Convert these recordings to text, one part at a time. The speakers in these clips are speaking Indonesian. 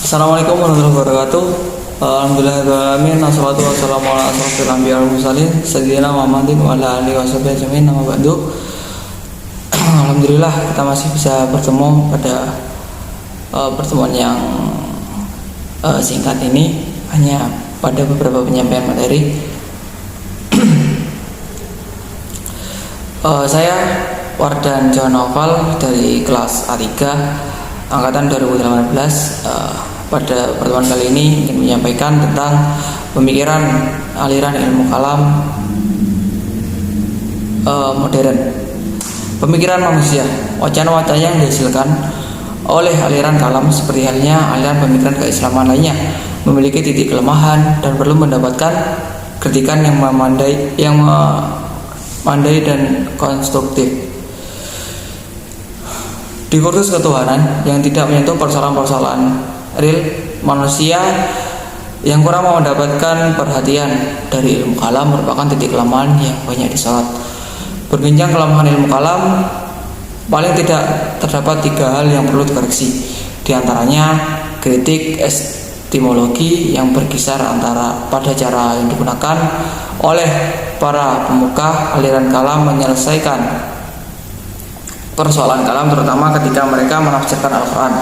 Assalamualaikum warahmatullahi wabarakatuh. Alhamdulillahirrahmanirrahim. Wassalatu wassalamu ala asrofil anbiya wal mursalin sayyidina Muhammadin wa ala alihi washabihi ajmain. Nama ba'du. Alhamdulillah kita masih bisa bertemu pada pertemuan yang singkat ini, hanya pada beberapa penyampaian materi. Saya Wardan John Noval dari kelas A3 angkatan 2018. Pada pertemuan kali ini ingin menyampaikan tentang pemikiran aliran ilmu kalam modern. Pemikiran manusia, wacana-wacana yang dihasilkan oleh aliran kalam seperti halnya aliran pemikiran keislaman lainnya memiliki titik kelemahan dan perlu mendapatkan kritikan yang memandai dan konstruktif. Di kursus ketuhanan yang tidak menyentuh persoalan-persoalan real manusia yang kurang mendapatkan perhatian dari ilmu kalam merupakan titik kelemahan yang banyak disorot. Berbincang kelemahan ilmu kalam, paling tidak terdapat 3 hal yang perlu dikoreksi. Di antaranya kritik epistemologi yang berkisar antara pada cara yang digunakan oleh para pemuka aliran kalam menyelesaikan persoalan kalam, terutama ketika mereka menafsirkan Al-Quran.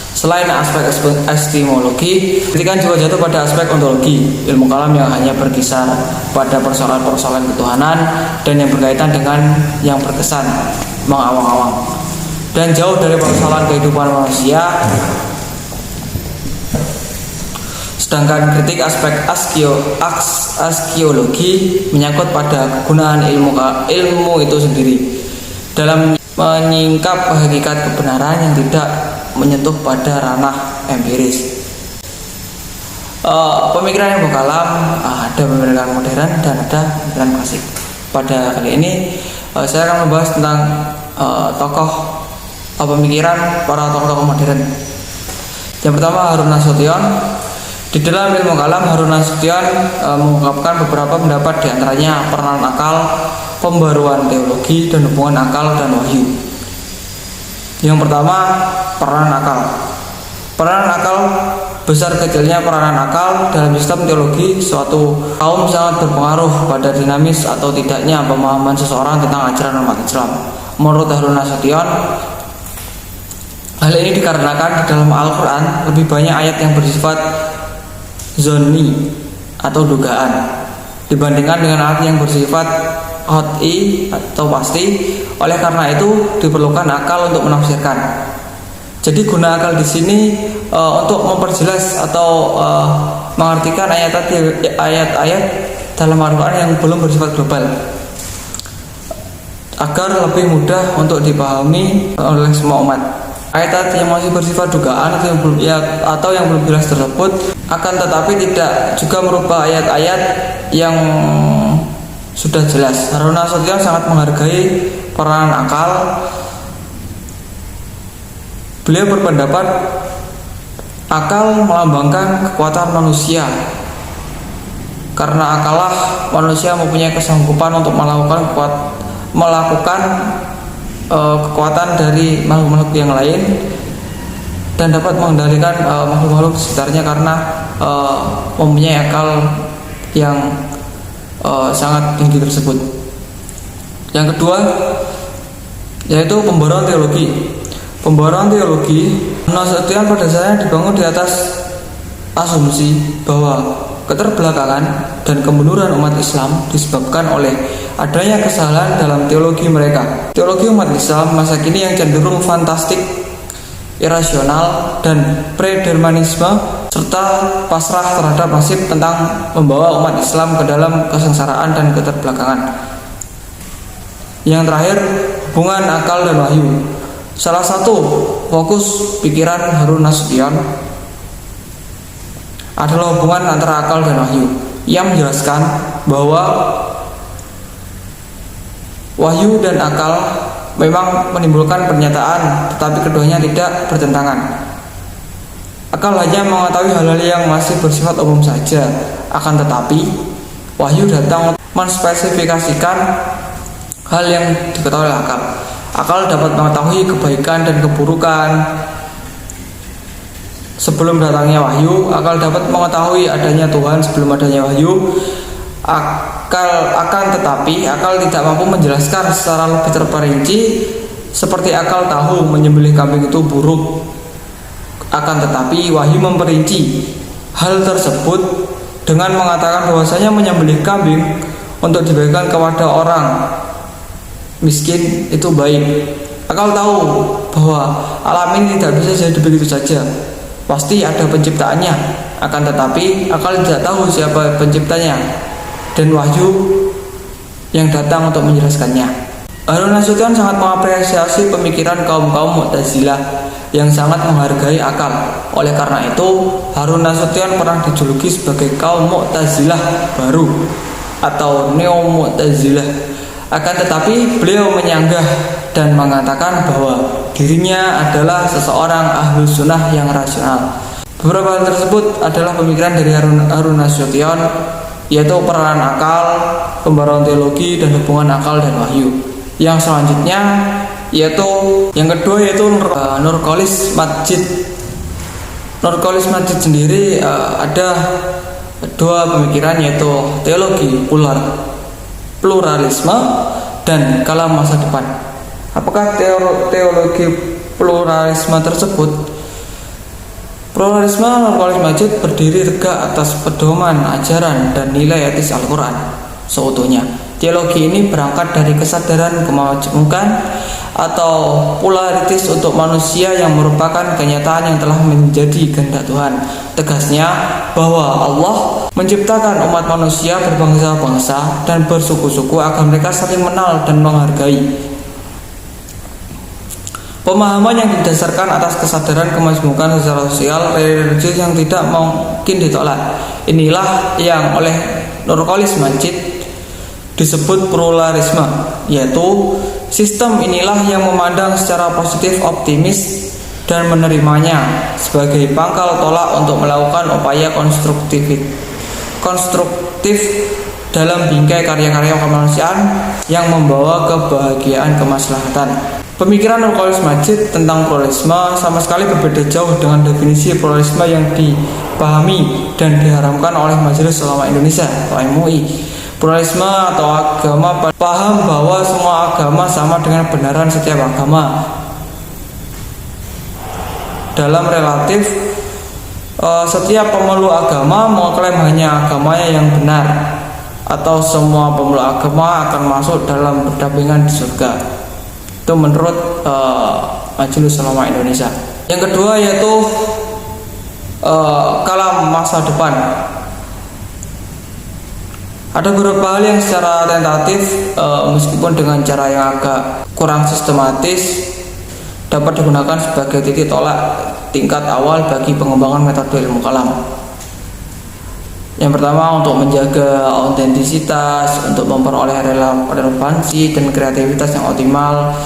Selain aspek epistemologi, kritikan juga jatuh pada aspek ontologi ilmu kalam yang hanya berkisar pada persoalan-persoalan ketuhanan dan yang berkaitan dengan yang berkesan mengawang-awang dan jauh dari persoalan kehidupan manusia. Sedangkan kritik aspek arkeologi menyangkut pada kegunaan ilmu itu sendiri dalam menyingkap hakikat kebenaran yang tidak menyentuh pada ranah empiris. Pemikiran ilmu kalam ada pemikiran modern dan ada pemikiran klasik. Pada kali ini saya akan membahas tentang tokoh pemikiran para tokoh-tokoh modern. Yang pertama, Harun Nasution. Di dalam ilmu kalam, Harun Nasution mengungkapkan beberapa pendapat, diantaranya peranan akal, pembaruan teologi, dan hubungan akal dan wahyu. Yang pertama, peranan akal. Peranan akal, besar kecilnya peranan akal dalam sistem teologi suatu kaum sangat berpengaruh pada dinamis atau tidaknya pemahaman seseorang tentang ajaran umat Islam. Menurut Harun Nasution, hal ini dikarenakan di dalam Al-Quran lebih banyak ayat yang bersifat zonni atau dugaan dibandingkan dengan ayat yang bersifat qat'i atau pasti. Oleh karena itu diperlukan akal untuk menafsirkan. Jadi guna akal di sini untuk memperjelas atau mengartikan ayat-ayat dalam Al-Quran yang belum bersifat global agar lebih mudah untuk dipahami oleh semua umat. Ayat yang masih bersifat dugaan atau yang belum jelas tersebut akan tetapi tidak juga merubah ayat-ayat yang sudah jelas. Harun Nasution sangat menghargai peranan akal. Beliau berpendapat akal melambangkan kekuatan manusia, karena akallah manusia mempunyai kesanggupan untuk melakukan kekuatan dari makhluk-makhluk yang lain dan dapat mengendalikan makhluk-makhluk sekitarnya karena mempunyai akal yang sangat tinggi tersebut. Yang kedua yaitu pembaruan teologi. Pembaruan teologi Nasution pada dasarnya dibangun di atas asumsi bahwa keterbelakangan dan kemunduran umat Islam disebabkan oleh adanya kesalahan dalam teologi mereka. Teologi umat Islam masa kini yang cenderung fantastik, irasional, dan predeterminisme serta pasrah terhadap nasib tentang membawa umat Islam ke dalam kesengsaraan dan keterbelakangan. Yang terakhir, hubungan akal dan wahyu. Salah satu fokus pikiran Harun Nasution adalah hubungan antara akal dan wahyu. Ia menjelaskan bahwa wahyu dan akal memang menimbulkan pernyataan, tetapi keduanya tidak bertentangan. Akal hanya mengetahui hal-hal yang masih bersifat umum saja, akan tetapi wahyu datang menspesifikasikan hal yang diketahui oleh akal. Akal dapat mengetahui kebaikan dan keburukan, sebelum datangnya wahyu. Akal dapat mengetahui adanya Tuhan sebelum adanya wahyu. Akan tetapi akal tidak mampu menjelaskan secara lebih terperinci, seperti akal tahu menyembelih kambing itu buruk. Akan tetapi wahyu memperinci hal tersebut dengan mengatakan bahwasanya menyembelih kambing untuk dibagikan kepada orang miskin itu baik. Akal tahu bahwa alam ini tidak bisa jadi begitu saja, pasti ada penciptaannya. Akan tetapi akal tidak tahu siapa penciptanya dan wahyu yang datang untuk menjelaskannya. Harun Nasution sangat mengapresiasi pemikiran kaum-kaum Mu'tazilah yang sangat menghargai akal. Oleh karena itu, Harun Nasution pernah dijuluki sebagai kaum Mu'tazilah baru atau Neo Mu'tazilah. Akan tetapi beliau menyanggah dan mengatakan bahwa dirinya adalah seseorang ahlus sunnah yang rasional. Beberapa hal tersebut adalah pemikiran dari Harun Nasution, yaitu peranan akal, pembaruan teologi, dan hubungan akal dan wahyu. Yang selanjutnya yaitu yang kedua yaitu Nurcholish Madjid. Nurcholish Madjid sendiri ada dua pemikiran, yaitu teologi pluralisme dan kalam masa depan. Apakah teologi pluralisme tersebut? Pluralisme Nurcholish Madjid berdiri tegak atas pedoman ajaran dan nilai etis Al-Quran seutuhnya. Teologi ini berangkat dari kesadaran kemajmukan atau pluralitas untuk manusia yang merupakan kenyataan yang telah menjadi kehendak Tuhan. Tegasnya bahwa Allah menciptakan umat manusia berbangsa-bangsa dan bersuku-suku agar mereka saling mengenal dan menghargai. Pemahaman yang didasarkan atas kesadaran kemajmukan secara sosial religius yang tidak mungkin ditolak. Inilah yang oleh Nurcholish Madjid disebut pluralisme, yaitu sistem inilah yang memandang secara positif, optimis, dan menerimanya sebagai pangkal tolak untuk melakukan upaya konstruktif dalam bingkai karya-karya kemanusiaan yang membawa kebahagiaan kemaslahatan. Pemikiran Nurcholish Madjid tentang pluralisme sama sekali berbeda jauh dengan definisi pluralisme yang dipahami dan diharamkan oleh Majelis Ulama Indonesia atau MUI. Pluralisme atau agama paham bahwa semua agama sama dengan kebenaran setiap agama. Dalam relatif, setiap pemeluk agama mengklaim hanya agamanya yang benar, atau semua pemeluk agama akan masuk dalam berdampingan di surga. Itu menurut Majelis Ulama Indonesia. Yang kedua yaitu kalam masa depan. Ada beberapa hal yang secara tentatif, meskipun dengan cara yang agak kurang sistematis, dapat digunakan sebagai titik tolak tingkat awal bagi pengembangan metode ilmu kalam. Yang pertama, untuk menjaga autentisitas, untuk memperoleh relevansi dan kreativitas yang optimal.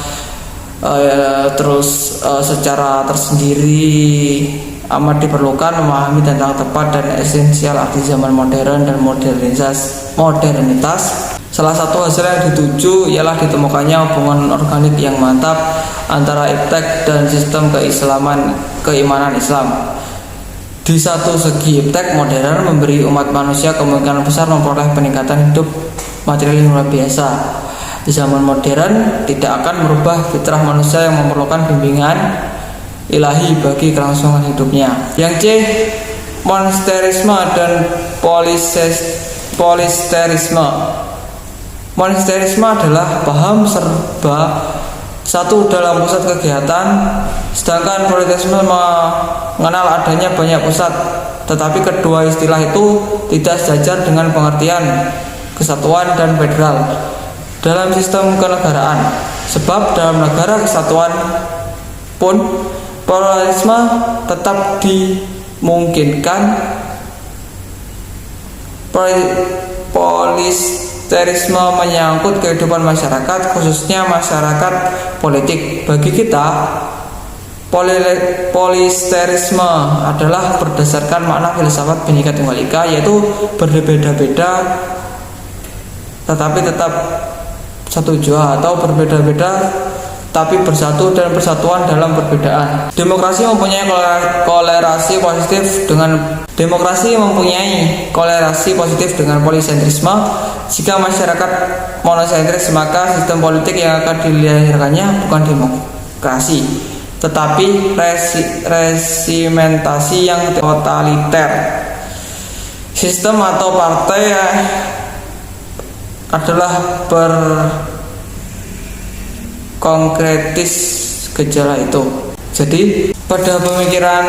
Secara tersendiri amat diperlukan memahami tentang tepat dan esensial arti zaman modern dan modernitas. Salah satu hasil yang dituju ialah ditemukannya hubungan organik yang mantap antara iptek dan sistem keimanan Islam. Di satu segi, iptek modern memberi umat manusia kemungkinan besar memperoleh peningkatan hidup material yang luar biasa. Di zaman modern tidak akan merubah fitrah manusia yang memerlukan bimbingan ilahi bagi kelangsungan hidupnya. Yang C, monasterisme dan polisterisme. Monasterisme adalah paham serba satu dalam pusat kegiatan, sedangkan polisterisme mengenal adanya banyak pusat. Tetapi kedua istilah itu tidak sejajar dengan pengertian kesatuan dan federal dalam sistem kenegaraan. Sebab dalam negara kesatuan pun pluralisme tetap dimungkinkan. Polisterisme menyangkut kehidupan masyarakat, khususnya masyarakat politik. Bagi kita, polisterisme adalah berdasarkan makna filsafat Bhinneka Tunggal Ika, yaitu berbeda-beda tetapi tetap satu jua, atau berbeda-beda tapi bersatu dan persatuan dalam perbedaan. Demokrasi mempunyai kolerasi positif dengan polisentrisme. Jika masyarakat monosentris, maka sistem politik yang akan dilahirkannya bukan demokrasi, tetapi resimentasi yang totaliter. Sistem atau partai adalah konkretis gejala itu. Jadi pada pemikiran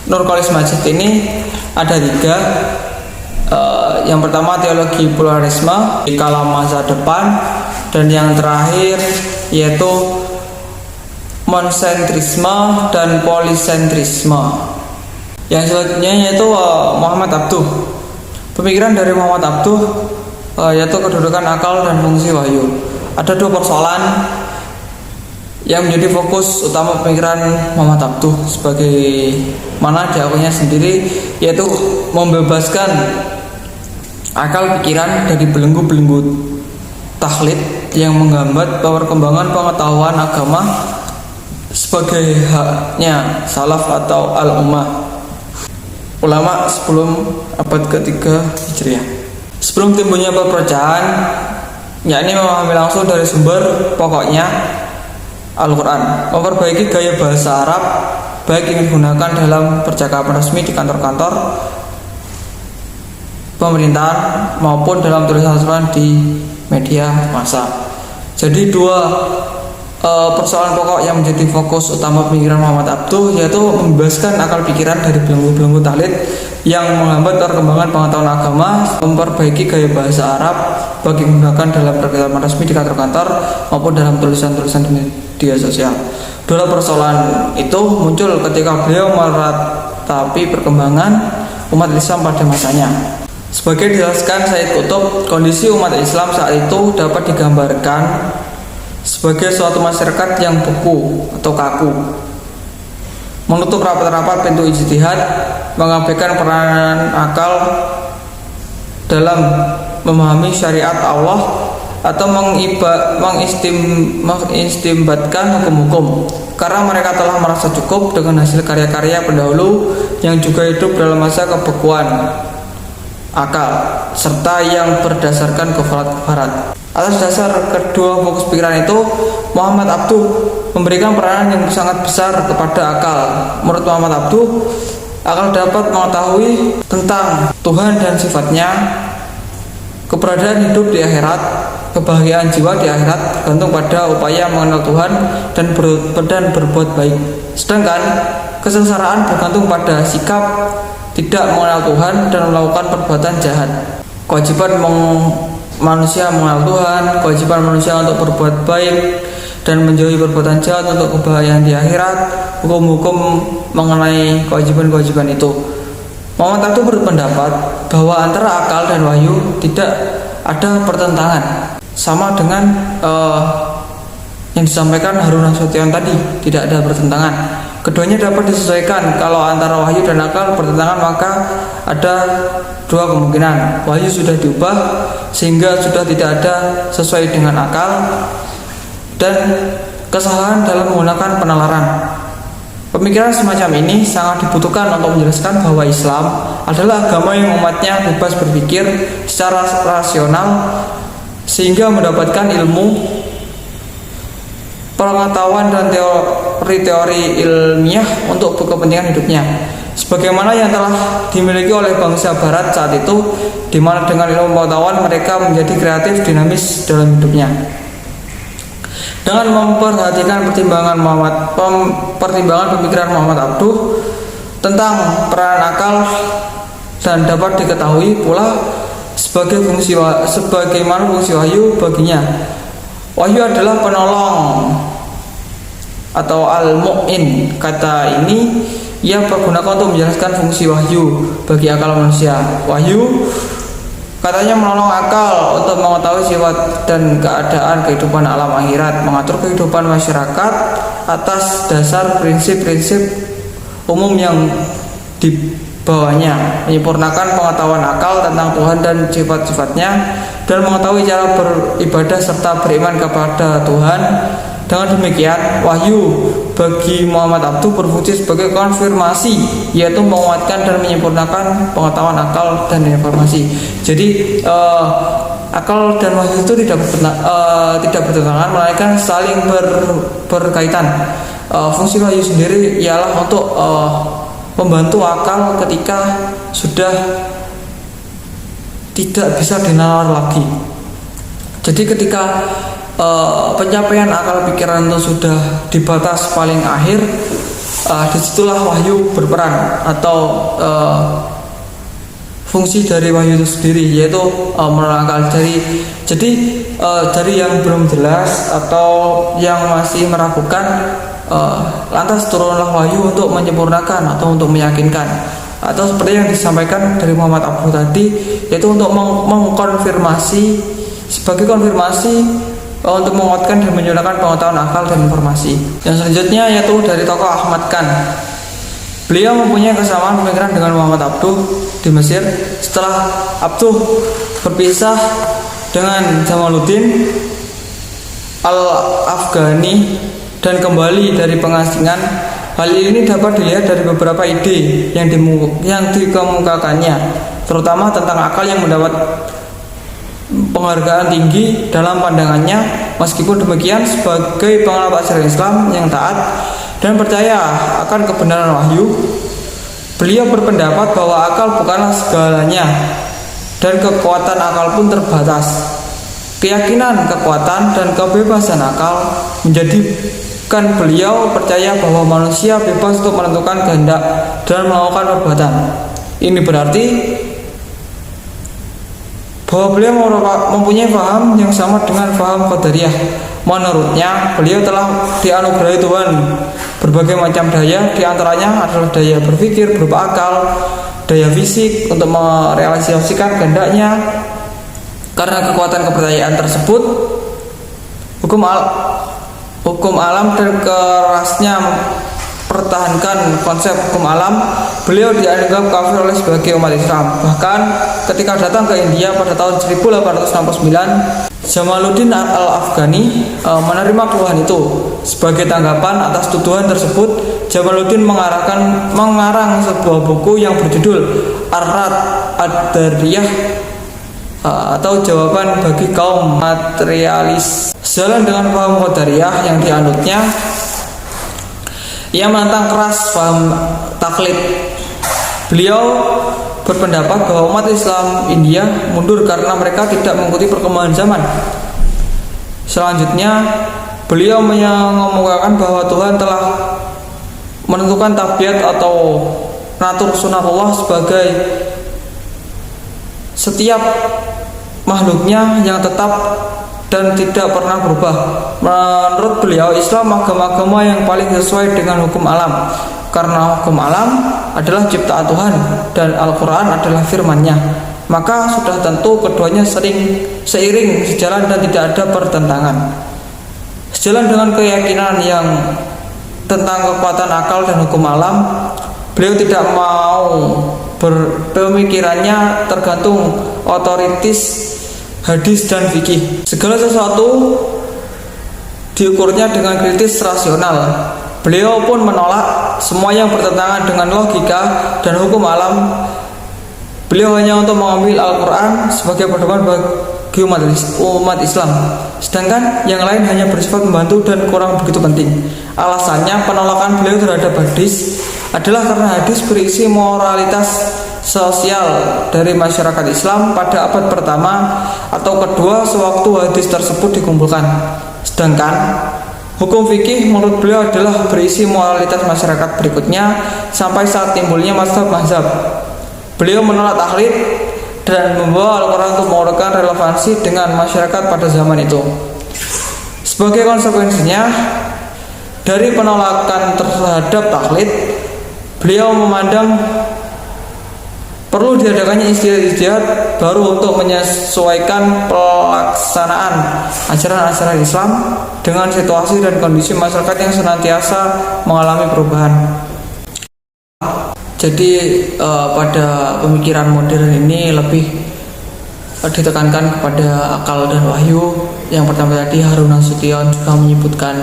Nurcholish Madjid ini ada 3. Yang pertama teologi pluralisme di kala masa depan, dan yang terakhir yaitu monsentrisme dan polisentrisme. Yang selanjutnya yaitu Muhammad Abduh. Pemikiran dari Muhammad Abduh yaitu kedudukan akal dan fungsi wahyu. Ada 2 persoalan yang menjadi fokus utama pemikiran Muhammad Abduh sebagai mana diakuinya sendiri, yaitu membebaskan akal pikiran dari belenggu-belenggu taklid yang menghambat perkembangan pengetahuan agama sebagai haknya salaf atau al-ummah, ulama sebelum abad ke-3 Hijriah. Sebelum timbulnya perpecahan, yakni memahami langsung dari sumber pokoknya Al-Quran, memperbaiki gaya bahasa Arab baik yang digunakan dalam percakapan resmi di kantor-kantor pemerintahan maupun dalam tulisan-tulisan di media massa. Jadi 2 persoalan pokok yang menjadi fokus utama pemikiran Muhammad Abduh, yaitu membebaskan akal pikiran dari belenggu-belenggu taklid yang menghambat perkembangan pengetahuan agama, memperbaiki gaya bahasa Arab bagi menggunakan dalam percakapan resmi di kantor-kantor maupun dalam tulisan-tulisan di media sosial. 2 persoalan itu muncul ketika beliau meratapi perkembangan umat Islam pada masanya. Sebagai dijelaskan Said Qutb, kondisi umat Islam saat itu dapat digambarkan sebagai suatu masyarakat yang beku atau kaku, menutup rapat-rapat pintu ijtihad, mengabaikan peranan akal dalam memahami syariat Allah, atau mengistimbatkan hukum-hukum, karena mereka telah merasa cukup dengan hasil karya-karya pendahulu yang juga hidup dalam masa kebekuan akal serta yang berdasarkan kefarat. Atas dasar kedua fokus pikiran itu, Muhammad Abduh memberikan peranan yang sangat besar kepada akal. Menurut Muhammad Abduh, akal dapat mengetahui tentang Tuhan dan sifatnya, keberadaan hidup di akhirat, kebahagiaan jiwa di akhirat tergantung pada upaya mengenal Tuhan dan berbuat baik. Sedangkan kesengsaraan bergantung pada sikap tidak mengenal Tuhan dan melakukan perbuatan jahat. Kewajiban manusia mengenal Tuhan, kewajiban manusia untuk berbuat baik dan menjauhi perbuatan jahat untuk kebahagiaan di akhirat, hukum-hukum mengenai kewajiban-kewajiban itu. Muhammad Abduh berpendapat bahwa antara akal dan wahyu tidak ada pertentangan, sama dengan yang disampaikan Harun Nasution tadi, tidak ada pertentangan. Keduanya dapat disesuaikan. Kalau antara wahyu dan akal bertentangan, maka ada 2 kemungkinan. Wahyu sudah diubah sehingga sudah tidak ada sesuai dengan akal, dan kesalahan dalam menggunakan penalaran. Pemikiran semacam ini sangat dibutuhkan untuk menjelaskan bahwa Islam adalah agama yang umatnya bebas berpikir secara rasional sehingga mendapatkan ilmu, pengetahuan dan teori-teori ilmiah untuk kepentingan hidupnya, sebagaimana yang telah dimiliki oleh bangsa Barat saat itu, di mana dengan ilmu pengetahuan mereka menjadi kreatif, dinamis dalam hidupnya. Dengan memperhatikan pertimbangan pemikiran Muhammad Abduh tentang peran akal, dan dapat diketahui pula sebagaimana fungsi wahyu baginya. Wahyu adalah penolong atau al-mu'in. Kata ini ia pergunakan untuk menjelaskan fungsi wahyu bagi akal manusia. Wahyu katanya menolong akal untuk mengetahui sifat dan keadaan kehidupan alam akhirat, mengatur kehidupan masyarakat atas dasar prinsip-prinsip umum yang dibawanya, menyempurnakan pengetahuan akal tentang Tuhan dan sifat-sifatnya, dan mengetahui cara beribadah serta beriman kepada Tuhan Dengan demikian, wahyu bagi Muhammad Abduh berfungsi sebagai konfirmasi, yaitu menguatkan dan menyempurnakan pengetahuan akal dan informasi. Jadi akal dan wahyu itu tidak bertentangan, melainkan saling berkaitan. Fungsi wahyu sendiri ialah untuk membantu akal ketika sudah tidak bisa dinalar lagi. Jadi ketika pencapaian akal pikiran itu sudah di batas paling akhir, disitulah wahyu berperan, atau fungsi dari wahyu itu sendiri, yaitu menolong akal. Jadi dari yang belum jelas atau yang masih meragukan, lantas turunlah wahyu untuk menyempurnakan atau untuk meyakinkan, atau seperti yang disampaikan dari Muhammad Abduh tadi, yaitu untuk mengkonfirmasi, sebagai konfirmasi untuk menguatkan dan menyempurnakan pengetahuan akal dan informasi. Yang selanjutnya yaitu dari tokoh Ahmad Khan. Beliau mempunyai kesamaan pemikiran dengan Muhammad Abduh di Mesir. Setelah Abduh berpisah dengan Jamaluddin Al-Afghani dan kembali dari pengasingan, hal ini dapat dilihat dari beberapa ide yang dikemukakannya, terutama tentang akal yang mendapat penghargaan tinggi dalam pandangannya. Meskipun demikian, sebagai penganut ajaran Islam yang taat dan percaya akan kebenaran wahyu, beliau berpendapat bahwa akal bukanlah segalanya dan kekuatan akal pun terbatas. Keyakinan, kekuatan, dan kebebasan akal menjadikan beliau percaya bahwa manusia bebas untuk menentukan kehendak dan melakukan perbuatan. Ini berarti bahwa beliau mempunyai paham yang sama dengan paham Qadariyah. Menurutnya, beliau telah dianugerahi Tuhan berbagai macam daya, diantaranya adalah daya berpikir berupa akal, daya fisik untuk merealisasikan kehendaknya. Karena kekuatan kepercayaan tersebut, hukum alam dan kerasnya mempertahankan konsep hukum alam, beliau dianggap kafir oleh sebagai umat Islam. Bahkan ketika datang ke India pada tahun 1869, Jamaluddin Al-Afghani menerima keluhan itu. Sebagai tanggapan atas tuduhan tersebut, Jamaluddin mengarang sebuah buku yang berjudul Ar-Rad Ad-Dariyah, atau jawaban bagi kaum materialis. Sejalan dengan paham Qadariyah yang dianutnya, ia menentang keras paham taklid. Beliau berpendapat bahwa umat Islam India mundur karena mereka tidak mengikuti perkembangan zaman. Selanjutnya, beliau mengemukakan bahwa Tuhan telah menentukan tabiat atau natur sunatullah sebagai setiap makhluknya yang tetap dan tidak pernah berubah. Menurut beliau, Islam agama-agama yang paling sesuai dengan hukum alam, karena hukum alam adalah ciptaan Tuhan dan Al-Quran adalah firman-Nya. Maka sudah tentu keduanya seiring sejalan dan tidak ada pertentangan. Sejalan dengan keyakinan yang tentang kekuatan akal dan hukum alam, beliau tidak mau pemikirannya tergantung otoritas hadis dan fikih. Segala sesuatu diukurnya dengan kritis rasional. Beliau pun menolak semua yang bertentangan dengan logika dan hukum alam. Beliau hanya untuk mengambil Al-Quran sebagai pedoman bagi umat Islam, sedangkan yang lain hanya bersifat membantu dan kurang begitu penting. Alasannya, penolakan beliau terhadap hadis adalah karena hadis berisi moralitas sosial dari masyarakat Islam pada abad pertama atau kedua sewaktu hadis tersebut dikumpulkan. Sedangkan hukum fikih menurut beliau adalah berisi moralitas masyarakat berikutnya sampai saat timbulnya mazhab-mazhab. Beliau menolak taklid dan membawa Al-Quran untuk menguatkan relevansi dengan masyarakat pada zaman itu. Sebagai konsekuensinya dari penolakan terhadap taklid, beliau memandang perlu diadakannya ijtihad baru untuk menyesuaikan pelaksanaan ajaran-ajaran Islam dengan situasi dan kondisi masyarakat yang senantiasa mengalami perubahan. Jadi pada pemikiran modern ini lebih ditekankan kepada akal dan wahyu. Yang pertama tadi Harun Nasution juga menyebutkan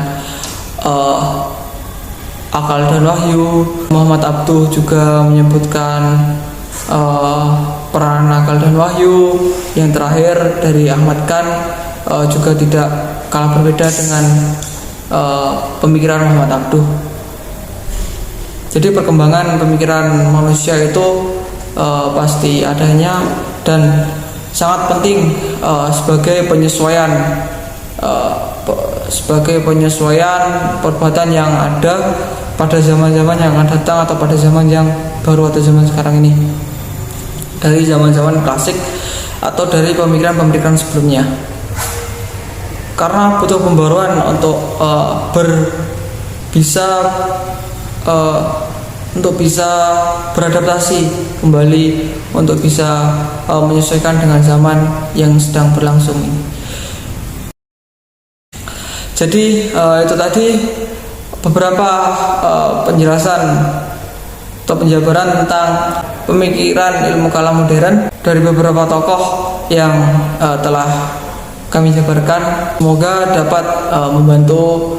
akal dan wahyu. Muhammad Abduh juga menyebutkan peran akal dan wahyu. Yang terakhir dari Ahmad Khan juga tidak kalah berbeda dengan pemikiran Muhammad Abduh. Jadi perkembangan pemikiran manusia itu pasti adanya dan sangat penting sebagai penyesuaian perbuatan yang ada pada zaman-zaman yang akan datang atau pada zaman yang baru atau zaman sekarang ini, dari zaman-zaman klasik atau dari pemikiran-pemikiran sebelumnya. Karena butuh pembaruan untuk bisa beradaptasi kembali, untuk bisa menyesuaikan dengan zaman yang sedang berlangsung ini. Jadi itu tadi beberapa penjelasan atau penjabaran tentang pemikiran ilmu kalam modern dari beberapa tokoh yang telah kami jabarkan. Semoga dapat membantu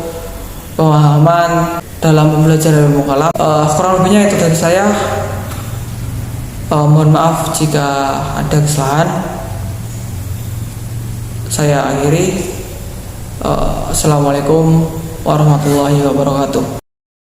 pemahaman dalam pembelajaran ilmu kalam. Kurang lebihnya itu dari saya. Mohon maaf jika ada kesalahan. Saya akhiri. Assalamualaikum warahmatullahi wabarakatuh.